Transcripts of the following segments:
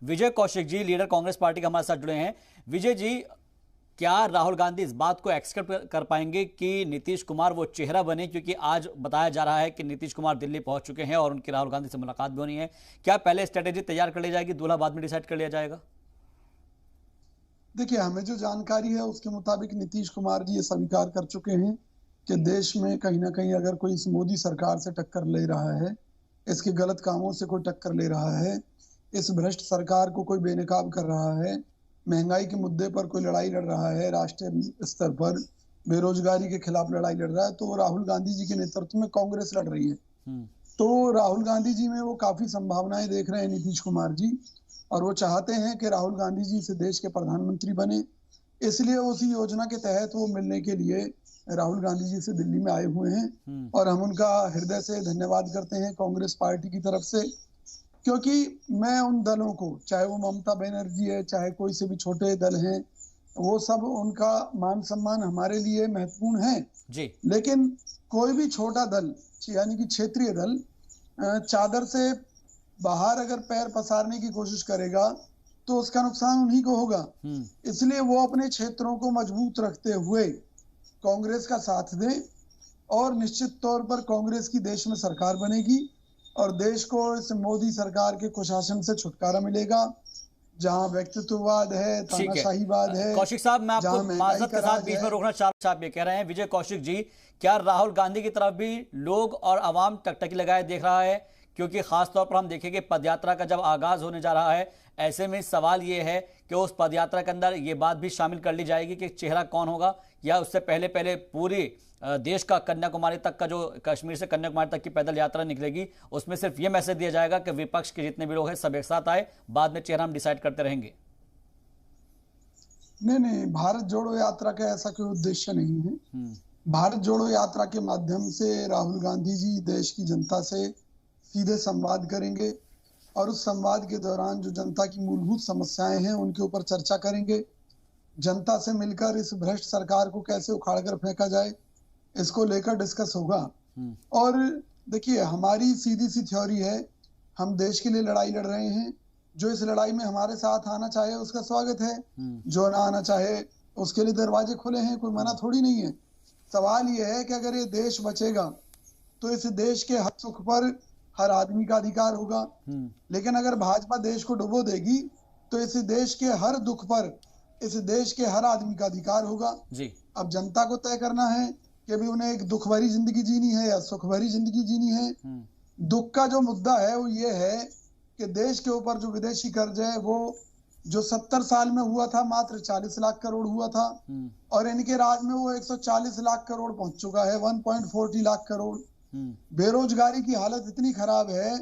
विजय Kaushik ji, leader Congress party के हमारे साथ जुड़े हैं। विजय जी, क्या राहुल गांधी इस बात को एक्सेप्ट कर पाएंगे कि नीतीश कुमार वो चेहरा बने? क्योंकि आज बताया जा रहा है कि नीतीश कुमार दिल्ली पहुंच चुके हैं और उनकी राहुल गांधी से मुलाकात भी होनी है। क्या पहले स्ट्रेटेजी तैयार कर ली जाएगी, दूल्हा बाद में डिसाइड कर लिया जाएगा? देखिए, हमें जो जानकारी है उसके मुताबिक नीतीश कुमार जी ये स्वीकार कर चुके हैं कि देश में कहीं ना कहीं अगर कोई इस मोदी सरकार से टक्कर ले रहा है, इसके गलत कामों से कोई टक्कर ले रहा है, इस भ्रष्ट सरकार को कोई बेनकाब कर रहा है, महंगाई के मुद्दे पर कोई लड़ाई लड़ रहा है, राष्ट्रीय स्तर पर बेरोजगारी के खिलाफ लड़ाई लड़ रहा है, तो राहुल गांधी जी के नेतृत्व में कांग्रेस लड़ रही है। तो राहुल गांधी जी में वो काफी संभावनाएं देख रहे हैं नीतीश कुमार जी, और वो चाहते हैं कि राहुल गांधी जी से देश के प्रधानमंत्री बने। इसलिए उसी योजना के तहत वो मिलने के लिए राहुल गांधी जी से दिल्ली में आए हुए हैं, और हम उनका हृदय से धन्यवाद करते हैं कांग्रेस पार्टी की तरफ से। क्योंकि मैं उन दलों को, चाहे वो ममता बनर्जी है, चाहे कोई से भी छोटे दल हैं, वो सब उनका मान सम्मान हमारे लिए महत्वपूर्ण है जी। लेकिन कोई भी छोटा दल, यानी कि क्षेत्रीय दल, चादर से बाहर अगर पैर पसारने की कोशिश करेगा तो उसका नुकसान उन्हीं को होगा। इसलिए वो अपने क्षेत्रों को मजबूत रखते हुए कांग्रेस का साथ दें, और निश्चित तौर पर कांग्रेस की देश में सरकार बनेगी और देश को इस मोदी सरकार के कुशासन से छुटकारा मिलेगा, जहां व्यक्तित्ववाद है, तानाशाहीवाद है। कौशिक साहब, मैं आपको माजरत के साथ बीच में रोकना चाह रहा हूं। आप ये कह रहे हैं विजय कौशिक जी, क्या राहुल गांधी की तरफ भी लोग और आवाम टकटकी लगाए देख रहा है? क्योंकि खासतौर पर हम देखेंगे पदयात्रा का जब आगाज होने जा रहा है, ऐसे में सवाल ये है कि उस पदयात्रा के अंदर ये बात भी शामिल कर ली जाएगी कि चेहरा कौन होगा, या उससे पहले पहले पूरी देश का कन्याकुमारी तक का, जो कश्मीर से कन्याकुमारी तक की पैदल यात्रा निकलेगी, उसमें सिर्फ ये मैसेज दिया जाएगा कि विपक्ष के जितने भी लोग हैं सब एक साथ आए, बाद में चेहरा हम डिसाइड करते रहेंगे? नहीं, भारत जोड़ो यात्रा का ऐसा कोई उद्देश्य नहीं है। भारत जोड़ो यात्रा के माध्यम से राहुल गांधी जी देश की जनता से सीधे संवाद करेंगे, और उस संवाद के दौरान जो जनता की मूलभूत समस्याएं हैं उनके ऊपर चर्चा करेंगे। जनता से मिलकर इस भ्रष्ट सरकार को कैसे उखाड़ कर फेंका जाए, इसको लेकर डिस्कस होगा। और देखिए, हमारी सीधी सी थ्योरी है, हम देश के लिए लड़ाई लड़ रहे हैं। जो इस लड़ाई में हमारे साथ आना चाहे उसका स्वागत है, जो ना आना चाहे उसके लिए दरवाजे खुले हैं, कोई मना थोड़ी नहीं है। सवाल यह है कि अगर ये देश बचेगा तो इस देश के हर सुख पर हर आदमी का अधिकार होगा, लेकिन अगर भाजपा देश को डुबो देगी तो इस देश के हर दुख पर इस देश के हर आदमी का अधिकार होगा जी। अब जनता को तय करना है कि भी उन्हें एक दुख भरी जिंदगी जीनी है या सुख भरी जिंदगी जीनी है। दुख का जो मुद्दा है वो ये है कि देश के ऊपर जो विदेशी कर्ज है, वो जो 70 साल में हुआ था मात्र 40 लाख करोड़ हुआ था, और इनके राज में वो 140 लाख करोड़ पहुंच चुका है, 1.40 लाख करोड़। बेरोजगारी की हालत इतनी खराब है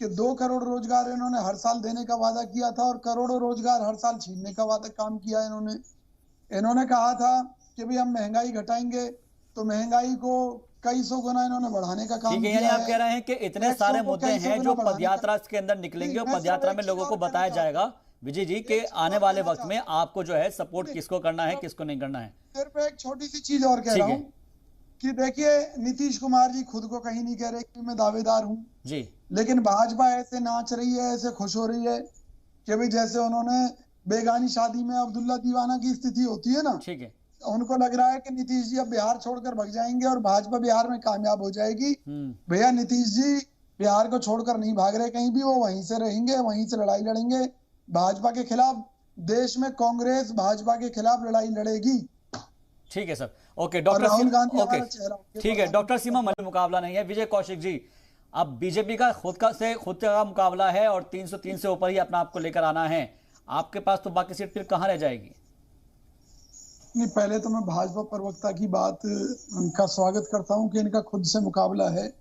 कि 2 करोड़ रोजगार इन्होंने हर साल देने का वादा किया था, और करोड़ों रोजगार हर साल छीनने का वादा काम किया इन्होंने कहा था कि भाई हम महंगाई घटाएंगे, तो महंगाई को कई सौ गुना इन्होंने बढ़ाने का काम किया है। आप कह रहे हैं कि इतने सारे मुद्दे हैं जो पदयात्रा के अंदर निकलेंगे और पदयात्रा में लोगों को बताया जाएगा विजय जी कि आने वाले वक्त में आपको जो है सपोर्ट किसको करना है, किसको नहीं करना है। सिर्फ एक छोटी सी चीज और कह रहा हूँ कि देखिए, नीतीश कुमार जी खुद को कहीं नहीं कह रहे कि मैं दावेदार हूँ जी, लेकिन भाजपा ऐसे नाच रही है, ऐसे खुश हो रही है कि भाई जैसे उन्होंने बेगानी शादी में अब्दुल्ला दीवाना की स्थिति होती है ना, ठीक है, उनको लग रहा है कि नीतीश जी अब बिहार छोड़कर भाग जाएंगे और भाजपा बिहार में कामयाब हो जाएगी। भैया, नीतीश जी बिहार को छोड़कर नहीं भाग रहे कहीं भी, वो वहीं से रहेंगे, वहीं से लड़ाई लड़ेंगे भाजपा के खिलाफ। देश में कांग्रेस भाजपा के खिलाफ लड़ाई लड़ेगी। ठीक है सर, ओके डॉक्टर ओके ठीक है डॉक्टर सीमा मलिक, मुकाबला नहीं है। विजय कौशिक जी, अब बीजेपी का खुद का मुकाबला है और 303 से ऊपर ही अपना आपको लेकर आना है, आपके पास तो बाकी सीट फिर कहां रह जाएगी? नहीं, पहले तो मैं भाजपा प्रवक्ता की बात का स्वागत करता हूं कि इनका खुद से मुकाबला है।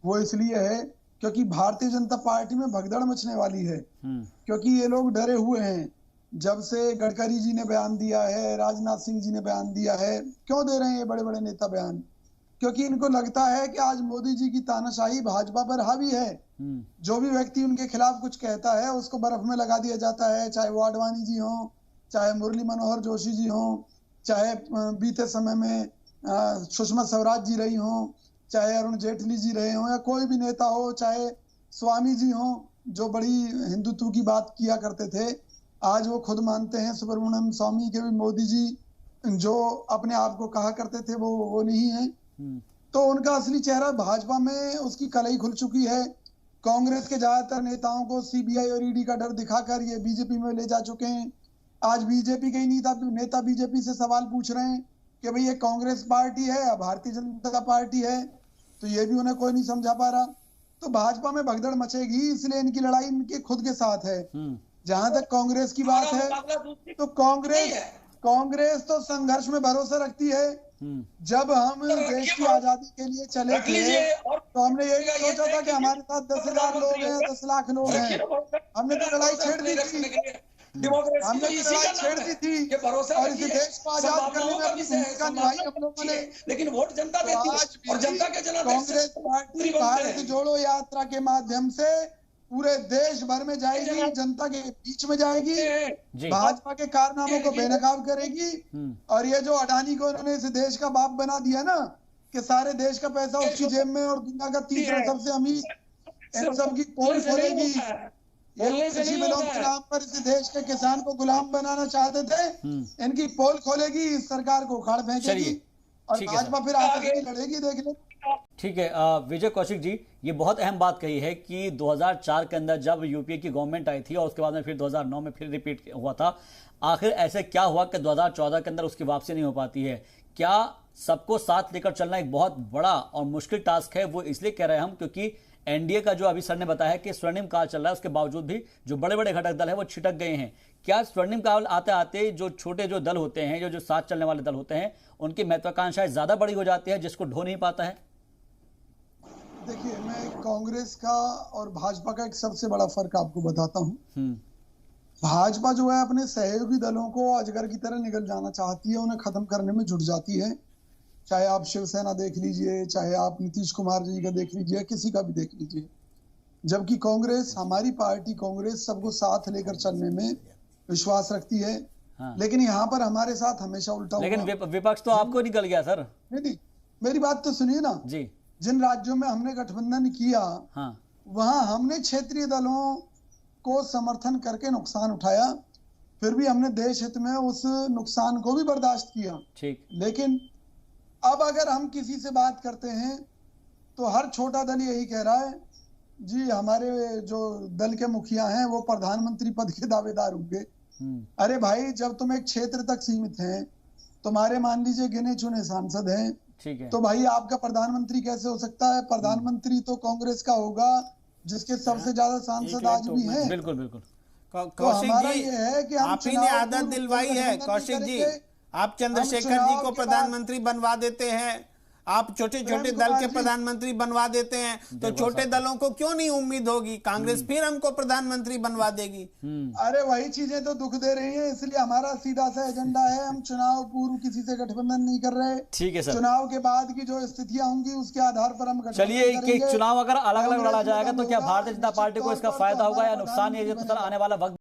वो इसलिए है क्योंकि भारतीय जनता पार्टी में भगदड़ मचने वाली है, क्योंकि ये लोग डरे हुए हैं। जब से गडकरी जी ने बयान दिया है, राजनाथ सिंह जी ने बयान दिया है, क्यों दे रहे हैं ये बड़े बड़े नेता बयान? क्योंकि इनको लगता है कि आज मोदी जी की तानाशाही भाजपा पर हावी है। जो भी व्यक्ति उनके खिलाफ कुछ कहता है उसको बर्फ में लगा दिया जाता है, चाहे वो आडवाणी जी हो, चाहे मुरली मनोहर जोशी जी हो, चाहे बीते समय में सुषमा स्वराज जी रही हो, चाहे अरुण जेटली जी रहे हो, या कोई भी नेता हो, चाहे स्वामी जी हो, जो बड़ी हिंदुत्व की बात किया करते थे, आज वो खुद मानते हैं सुब्रमण्यम स्वामी के भी मोदी जी जो अपने आप को कहा करते थे वो नहीं है। तो उनका असली चेहरा भाजपा में उसकी कलई खुल चुकी है। कांग्रेस के ज्यादातर नेताओं को सीबीआई और ईडी का डर दिखाकर ये बीजेपी में ले जा चुके हैं। आज बीजेपी के ही नेता बीजेपी से सवाल पूछ रहे हैं कि भाई ये कांग्रेस पार्टी है या भारतीय जनता पार्टी है, तो ये भी उन्हें कोई नहीं समझा पा रहा। तो भाजपा में भगदड़ मचेगी, इसलिए इनकी लड़ाई इनके खुद के साथ है। जहां तक कांग्रेस की बात है तो कांग्रेस तो संघर्ष में भरोसा रखती है। जब हम देश की आजादी के लिए चले थे तो हमने यही सोचा था कि हमारे साथ 10,000 लोग हैं, 10 लाख लोग हैं। हमने तो लड़ाई छेड़ दी थी, हमने तो लड़ाई छेड़ दी थी और इस देश को आजाद करने में अपनी भूमिका निभाई हम लोगों ने। लेकिन वोट जनता देती है और जनता के जनादेश कांग्रेस पार्टी भारत जोड़ो यात्रा के माध्यम से पूरे देश भर में जाएगी, जनता के बीच में जाएगी, भाजपा के कारनामों को बेनकाब करेगी। और ये जो अडानी को उन्होंने इस देश का बाप बना दिया ना, कि सारे देश का पैसा उसकी जेब में और दुनिया का तीसरा सबसे अमीर, इन सब की पोल खोलेगी। कृषि बिलों के नाम पर इस देश के किसान को गुलाम बनाना चाहते थे, इनकी पोल खोलेगी, इस सरकार को उखाड़ फेंकेगी और भाजपा फिर आगे लड़ेगी। देख ले। ठीक है विजय कौशिक जी, ये बहुत अहम बात कही है कि 2004 के अंदर जब यूपीए की गवर्नमेंट आई थी और उसके बाद में फिर 2009 में फिर रिपीट हुआ था, आखिर ऐसे क्या हुआ कि 2014 के अंदर उसकी वापसी नहीं हो पाती है? क्या सबको साथ लेकर चलना एक बहुत बड़ा और मुश्किल टास्क है? वो इसलिए कह रहे हैं हम क्योंकि एनडीए का जो अभी सर ने बताया कि स्वर्णिम काल चल रहा है, उसके बावजूद भी जो बड़े बड़े घटक दल है वो छिटक गए हैं। क्या स्वर्णिम काल आते आते जो छोटे जो दल होते हैं, जो साथ चलने वाले दल होते हैं, उनकी महत्वाकांक्षाएं ज्यादा बड़ी हो जाती है जिसको ढो नहीं पाता है? देखिए, मैं कांग्रेस का और भाजपा का एक सबसे बड़ा फर्क आपको बताता हूं। भाजपा जो है अपने सहयोगी दलों को अजगर की तरह निगल जाना चाहती है, उन्हें खत्म करने में जुट जाती है। चाहे आप शिवसेना देख लीजिए, चाहे आप नीतीश कुमार जी का देख लीजिए, किसी का भी देख लीजिए। जबकि कांग्रेस, हमारी पार्टी कांग्रेस, सबको साथ लेकर चलने में विश्वास रखती है। लेकिन यहाँ पर हमारे साथ हमेशा उल्टा हुआ। लेकिन विपक्ष तो आपको निकल गया सर। नहीं, मेरी बात तो सुनिए ना जी। जिन राज्यों में हमने गठबंधन किया, वहां हमने क्षेत्रीय दलों को समर्थन करके नुकसान उठाया, फिर भी हमने देश हित में उस नुकसान को भी बर्दाश्त किया। ठीक। लेकिन अब अगर हम किसी से बात करते हैं तो हर छोटा दल यही कह रहा है, जी हमारे जो दल के मुखिया हैं वो प्रधानमंत्री पद के दावेदार होंगे। अरे भाई, जब तुम एक क्षेत्र तक सीमित हैं, तुम्हारे मान लीजिए गिने चुने सांसद हैं, ठीक है, तो भाई आपका प्रधानमंत्री कैसे हो सकता है? प्रधानमंत्री तो कांग्रेस का होगा जिसके सबसे ज्यादा सांसद आज भी हैं। बिल्कुल बिल्कुल। कौशिक जी, ये है कि आप ही ने आदत दिलवाई है। कौशिक जी, आप चंद्रशेखर जी को प्रधानमंत्री बनवा देते हैं, आप छोटे छोटे दल के प्रधानमंत्री बनवा देते हैं, तो छोटे दलों को क्यों नहीं उम्मीद होगी कांग्रेस फिर हमको प्रधानमंत्री बनवा देगी? अरे वही चीजें तो दुख दे रही हैं, इसलिए हमारा सीधा सा एजेंडा है, हम चुनाव पूर्व किसी से गठबंधन नहीं कर रहे। ठीक है सर। चुनाव के बाद की जो स्थितियां होंगी उसके आधार पर हम गठबंधन चलिए करेंगे। चुनाव अगर अलग अलग लड़ा जाएगा तो क्या भारतीय जनता पार्टी को इसका फायदा होगा या नुकसान? ये तो सर आने वाला वक्त